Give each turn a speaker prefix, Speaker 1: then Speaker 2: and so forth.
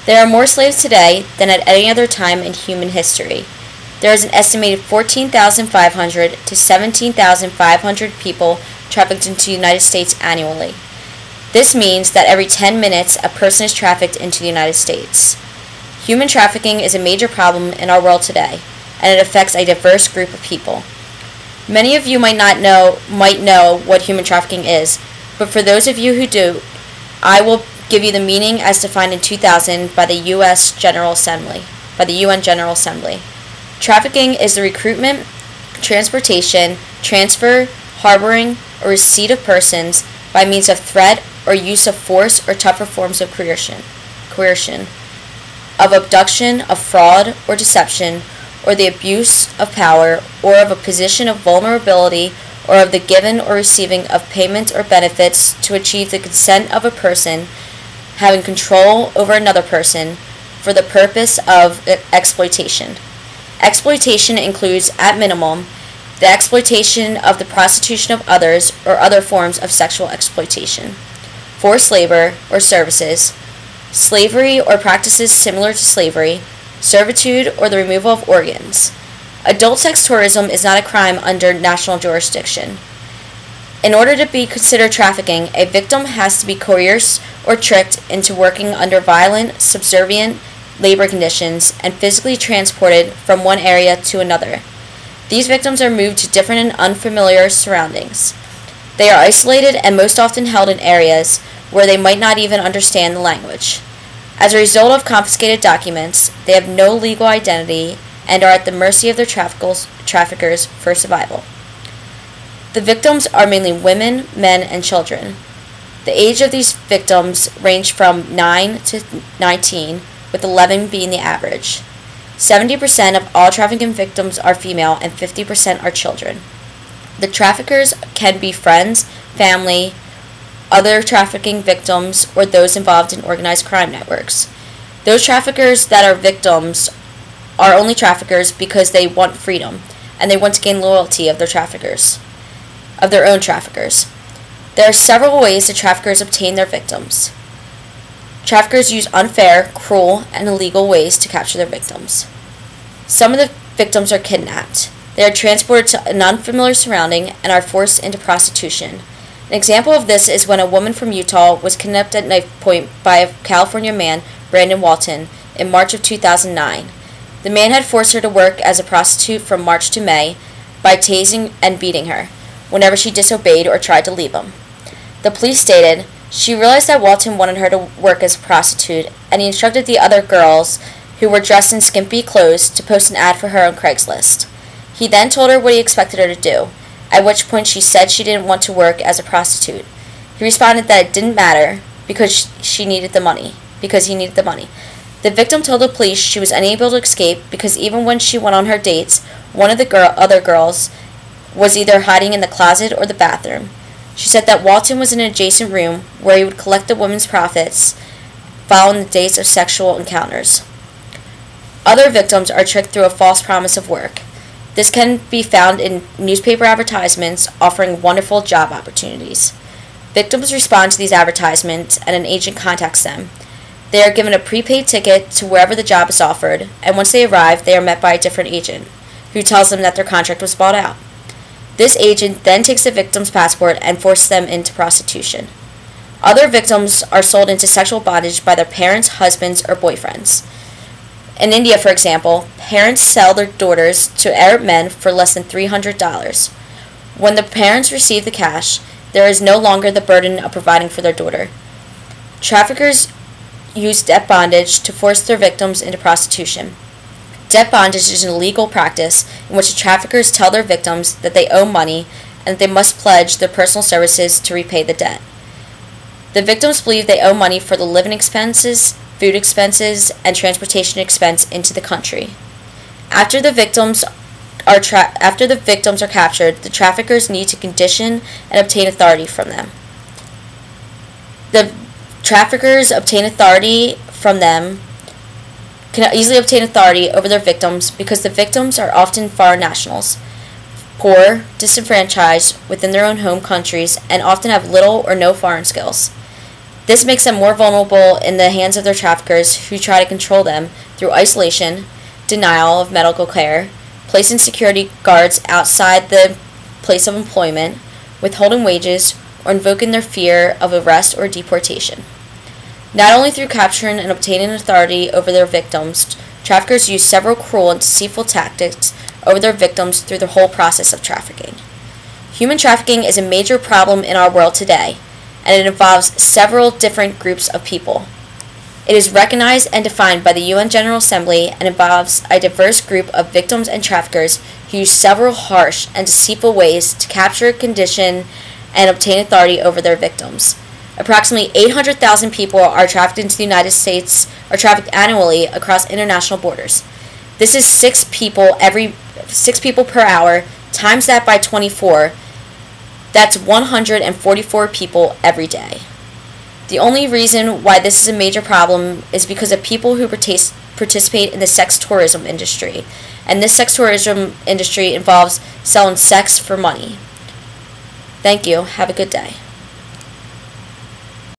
Speaker 1: There are more slaves today than at any other time in human history. There is an estimated 14,500 to 17,500 people trafficked into the United States annually. This means that every 10 minutes a person is trafficked into the United States. Human trafficking is a major problem in our world today, and it affects a diverse group of people. Many of you might know what human trafficking is, but for those of you who do, I will give you the meaning as defined in 2000 by the UN General Assembly. Trafficking is the recruitment, transportation, transfer, harboring, or receipt of persons by means of threat or use of force or tougher forms of coercion, of abduction, of fraud or deception, or the abuse of power, or of a position of vulnerability, or of the giving or receiving of payment or benefits to achieve the consent of a person having control over another person for the purpose of exploitation. Exploitation includes, at minimum, the exploitation of the prostitution of others or other forms of sexual exploitation, forced labor or services, slavery or practices similar to slavery, servitude or the removal of organs. Adult sex tourism is not a crime under national jurisdiction. In order to be considered trafficking, a victim has to be coerced or tricked into working under violent, subservient labor conditions and physically transported from one area to another. These victims are moved to different and unfamiliar surroundings. They are isolated and most often held in areas where they might not even understand the language. As a result of confiscated documents, they have no legal identity and are at the mercy of their traffickers for survival. The victims are mainly women, men, and children. The age of these victims range from 9 to 19, with 11 being the average. 70% of all trafficking victims are female and 50% are children. The traffickers can be friends, family, other trafficking victims, or those involved in organized crime networks. Those traffickers that are victims are only traffickers because they want freedom and they want to gain loyalty of their own traffickers. There are several ways that traffickers obtain their victims. Traffickers use unfair, cruel, and illegal ways to capture their victims. Some of the victims are kidnapped. They are transported to an unfamiliar surrounding and are forced into prostitution. An example of this is when a woman from Utah was kidnapped at knife point by a California man, Brandon Walton, in March of 2009. The man had forced her to work as a prostitute from March to May by tasing and beating her whenever she disobeyed or tried to leave him. The police stated, she realized that Walton wanted her to work as a prostitute, and he instructed the other girls, who were dressed in skimpy clothes, to post an ad for her on Craigslist. He then told her what he expected her to do, at which point she said she didn't want to work as a prostitute. He responded that it didn't matter because he needed the money. The victim told the police she was unable to escape because even when she went on her dates, one of the other girls was either hiding in the closet or the bathroom. She said that Walton was in an adjacent room where he would collect the woman's profits following the dates of sexual encounters. Other victims are tricked through a false promise of work. This can be found in newspaper advertisements offering wonderful job opportunities. Victims respond to these advertisements and an agent contacts them. They are given a prepaid ticket to wherever the job is offered, and once they arrive, they are met by a different agent, who tells them that their contract was bought out. This agent then takes the victim's passport and forces them into prostitution. Other victims are sold into sexual bondage by their parents, husbands, or boyfriends. In India, for example, parents sell their daughters to Arab men for less than $300. When the parents receive the cash, there is no longer the burden of providing for their daughter. Traffickers use debt bondage to force their victims into prostitution. Debt bondage is an illegal practice in which the traffickers tell their victims that they owe money and that they must pledge their personal services to repay the debt. The victims believe they owe money for the living expenses, food expenses, and transportation expense into the country. After the victims are captured, the traffickers need to condition and obtain authority from them. The traffickers can easily obtain authority over their victims because the victims are often foreign nationals, poor, disenfranchised within their own home countries, and often have little or no foreign skills. This makes them more vulnerable in the hands of their traffickers, who try to control them through isolation, denial of medical care, placing security guards outside the place of employment, withholding wages, or invoking their fear of arrest or deportation. Not only through capturing and obtaining authority over their victims, traffickers use several cruel and deceitful tactics over their victims through the whole process of trafficking. Human trafficking is a major problem in our world today, and it involves several different groups of people. It is recognized and defined by the UN General Assembly and involves a diverse group of victims and traffickers who use several harsh and deceitful ways to capture, condition, and obtain authority over their victims. Approximately 800,000 people are trafficked into the United States, are trafficked annually across international borders. This is 6 people per hour. Times that by 24. That's 144 people every day. The only reason why this is a major problem is because of people who participate in the sex tourism industry, and this sex tourism industry involves selling sex for money. Thank you. Have a good day.